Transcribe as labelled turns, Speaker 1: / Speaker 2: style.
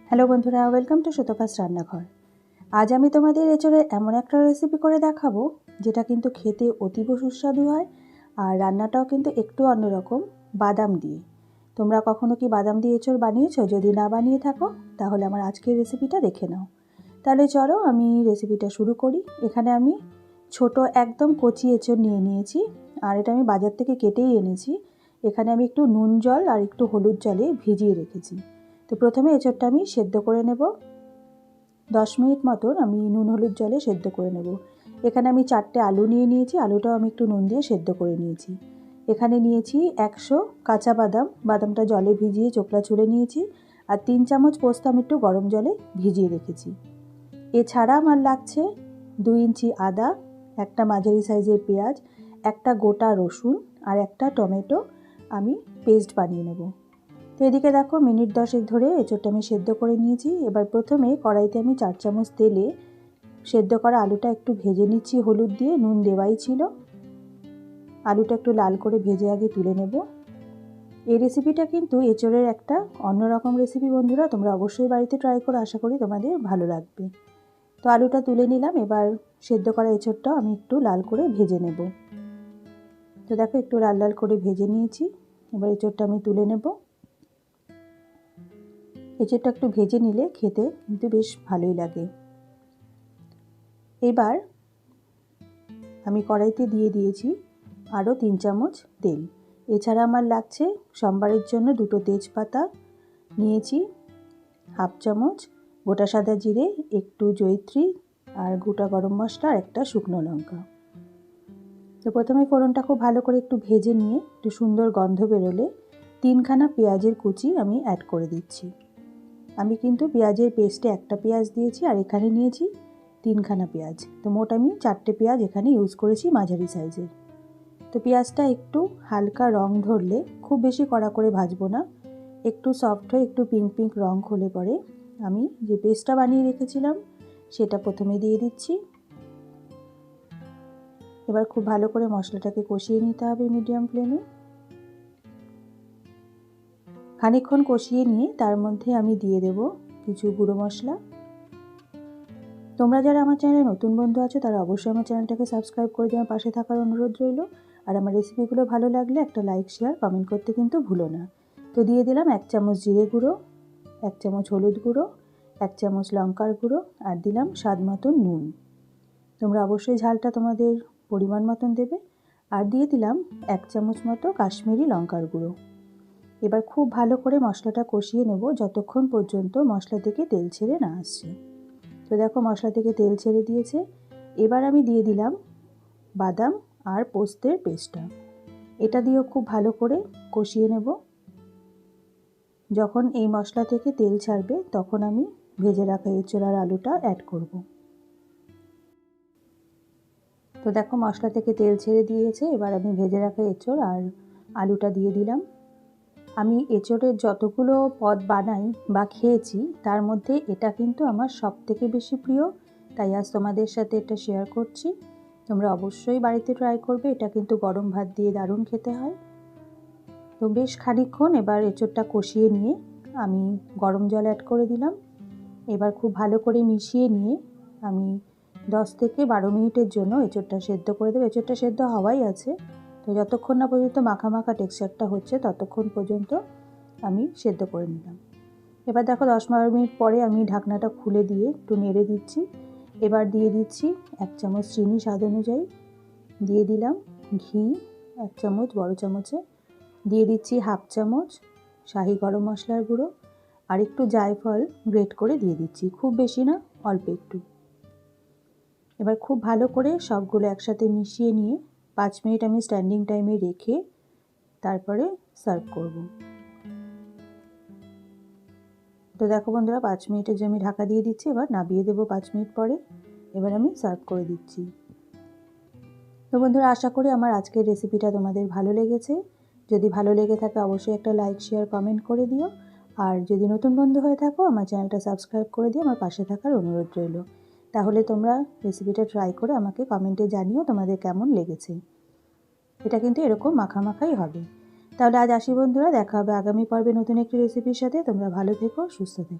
Speaker 1: Hello বন্ধুরা, welcome to Sutapa's রান্নাঘর। আজ আমি তোমাদের এঁচোড়ে এমন একটা রেসিপি করে দেখাবো যেটা কিন্তু খেতে অতীব সুস্বাদু হয় আর রান্নাটাও কিন্তু একটু অন্যরকম, বাদাম দিয়ে। তোমরা কখনো কি বাদাম দিয়ে এঁচোড় বানিয়েছো? যদি না বানিয়ে থাকো তাহলে আমার আজকের রেসিপিটা দেখে নাও। তাহলে চলো আমি রেসিপিটা শুরু করি। এখানে আমি ছোট একদম কচি এঁচোড় নিয়ে নিয়েছি আর এটা আমি বাজার থেকে কেটেই এনেছি। এখানে আমি একটু নুন জল আর একটু হলুদ জলে ভিজিয়ে রেখেছি। তো প্রথমে এঁচোড়টা আমি সেদ্ধ করে নেব। 10 মিনিট মতন আমি নুন হলুদ জলে সেদ্ধ করে নেব। এখানে আমি 4টে আলু নিয়ে নিয়েছি, আলুটাও আমি একটু নুন দিয়ে সেদ্ধ করে নিয়েছি। এখানে নিয়েছি 100 কাঁচা বাদাম, বাদামটা জলে ভিজিয়ে চোকলা ছুলে নিয়েছি। আর 3 চামচ পোস্ত আমি একটু গরম জলে ভিজিয়ে রেখেছি। এছাড়া আমার লাগছে 2 ইঞ্চি আদা, একটা মাঝারি সাইজের পেঁয়াজ, একটা গোটা রসুন আর একটা টমেটো আমি পেস্ট বানিয়ে নেব। তো এদিকে দেখো মিনিট 10 ধরে এঁচোড়টা আমি সেদ্ধ করে নিয়েছি। এবার প্রথমে কড়াইতে আমি 4 চামচ তেলে সেদ্ধ করা আলুটা একটু ভেজে নিচ্ছি হলুদ দিয়ে, নুন দেওয়াই ছিল। আলুটা একটু লাল করে ভেজে আগে তুলে নেব। এই রেসিপিটা কিন্তু এঁচোড়ের একটা অন্যরকম রেসিপি বন্ধুরা, তোমরা অবশ্যই বাড়িতে ট্রাই করে আশা করি তোমাদের ভালো লাগবে। তো আলুটা তুলে নিলাম, এবার সেদ্ধ করা এঁচোড়টাও আমি একটু লাল করে ভেজে নেব। তো দেখো একটু লাল লাল করে ভেজে নিয়েছি, এবার এঁচোড়টা আমি তুলে নেব। এঁচোড়টা একটু ভেজে নিলে খেতে কিন্তু বেশ ভালোই লাগে। এবার আমি কড়াইতে দিয়ে দিয়েছি আরও 3 চামচ তেল। এছাড়া আমার লাগছে সোমবারের জন্য 2টো তেজপাতা নিয়েছি, হাফ চামচ গোটা সাদা জিরে, একটু জয়িত্রী আর গোটা গরম মশলা আর একটা শুকনো লঙ্কা। তো প্রথমে ফোড়নটা খুব ভালো করে একটু ভেজে নিয়ে একটু সুন্দর গন্ধ বেরোলে 3খানা পেঁয়াজের কুচি আমি অ্যাড করে দিচ্ছি। আমি কিন্তু পেঁয়াজের পেস্টে একটা পেঁয়াজ দিয়েছি আর এখানে নিয়েছি 3খানা পেঁয়াজ। তো মোট আমি 4টে পেঁয়াজ এখানে ইউজ করেছি মাঝারি সাইজের। তো পেঁয়াজটা একটু হালকা রং ধরলে, খুব বেশি কড়া করে ভাজবো না, একটু সফট হয়ে একটু পিঙ্ক পিঙ্ক রং হলে পরে আমি যে পেস্টটা বানিয়ে রেখেছিলাম সেটা প্রথমে দিয়ে দিচ্ছি। এবার খুব ভালো করে মশলাটাকে কষিয়ে নিতে হবে মিডিয়াম ফ্লেমে। খানিকক্ষণ কষিয়ে নিয়ে তার মধ্যে আমি দিয়ে দেব কিছু গুঁড়ো মশলা। তোমরা যারা আমার চ্যানেলে নতুন বন্ধু আছো তারা অবশ্যই আমার চ্যানেলটাকে সাবস্ক্রাইব করে দিয়ে আমার পাশে থাকার অনুরোধ রইল। আর আমার রেসিপিগুলো ভালো লাগলে একটা লাইক শেয়ার কমেন্ট করতে কিন্তু ভুলো না। তো দিয়ে দিলাম 1 চামচ জিরে গুঁড়ো, 1 চামচ হলুদ গুঁড়ো, 1 চামচ লঙ্কার গুঁড়ো আর দিলাম স্বাদ মতন নুন। তোমরা অবশ্যই ঝালটা তোমাদের পরিমাণ মতন দেবে। আর দিয়ে দিলাম 1 চামচ মতো কাশ্মীরি লঙ্কার গুঁড়ো। এবার খুব ভালো করে মশলাটা কষিয়ে নেব যতক্ষণ পর্যন্ত মশলা থেকে তেল ছেড়ে না আসছে। তো দেখো মশলা থেকে তেল ছেড়ে দিয়েছে। এবার আমি দিয়ে দিলাম বাদাম আর পোস্তের পেস্টটা। এটা দিয়েও খুব ভালো করে কষিয়ে নেব। যখন এই মশলা থেকে তেল ছাড়বে তখন আমি ভেজে রাখা এঁচোড় আর আলুটা অ্যাড করব। তো দেখো মশলা থেকে তেল ছেড়ে দিয়েছে, এবার আমি ভেজে রাখা এঁচোড় আর আলুটা দিয়ে দিলাম। আমি এঁচোড়ের যতগুলো পদ বানাই বা খেয়েছি তার মধ্যে এটা কিন্তু আমার সবথেকে বেশি প্রিয়, তাই আজ তোমাদের সাথে এটা শেয়ার করছি। তোমরা অবশ্যই বাড়িতে ট্রাই করবে, এটা কিন্তু গরম ভাত দিয়ে দারুণ খেতে হয়। তো বেশ খানিকক্ষণ এবার এঁচোড়টা কষিয়ে নিয়ে আমি গরম জল অ্যাড করে দিলাম। এবার খুব ভালো করে মিশিয়ে নিয়ে আমি 10 থেকে 12 মিনিটের জন্য এঁচোড়টা সেদ্ধ করে দেবো। এঁচোড়টা সেদ্ধ হওয়াই আছে, তো যতক্ষণ না পর্যন্ত মাখা মাখা টেক্সচারটা হচ্ছে ততক্ষণ পর্যন্ত আমি সেদ্ধ করে নিলাম। এবার দেখো 10-12 মিনিট পরে আমি ঢাকনাটা খুলে দিয়ে একটু নেড়ে দিচ্ছি। এবার দিয়ে দিচ্ছি 1 চামচ চিনি স্বাদ অনুযায়ী, দিয়ে দিলাম ঘি 1 চামচ বড় চামচে, দিয়ে দিচ্ছি হাফ চামচ শাহি গরম মশলার গুঁড়ো আর একটু জায়ফল গ্রেট করে দিয়ে দিচ্ছি, খুব বেশি না, অল্প একটু। এবার খুব ভালো করে সবগুলো একসাথে মিশিয়ে নিয়ে 5 মিনিট আমি স্ট্যান্ডিং টাইমে রেখে তারপরে সার্ভ করব। তো দেখো বন্ধুরা 5 মিনিটের জন্য আমি ঢাকা দিয়ে দিচ্ছি, এবার নামিয়ে দেবো 5 মিনিট পরে। এবার আমি সার্ভ করে দিচ্ছি। তো বন্ধুরা আশা করি আমার আজকের রেসিপিটা তোমাদের ভালো লেগেছে। যদি ভালো লেগে থাকে অবশ্যই একটা লাইক শেয়ার কমেন্ট করে দিও। আর যদি নতুন বন্ধু হয়ে থাকো আমার চ্যানেলটা সাবস্ক্রাইব করে দিয়ে আমার পাশে থাকার অনুরোধ রইল। তাহলে তোমরা রেসিপিটা ট্রাই করে আমাকে কমেন্টে জানিও তোমাদের কেমন লেগেছে। এটা কিন্তু এরকম মাখামাখাই হবে। তাহলে আজ আসি বন্ধুরা, দেখা হবে আগামী পর্বে নতুন একটি রেসিপির সাথে। তোমরা ভালো থেকো, সুস্থ থেকো।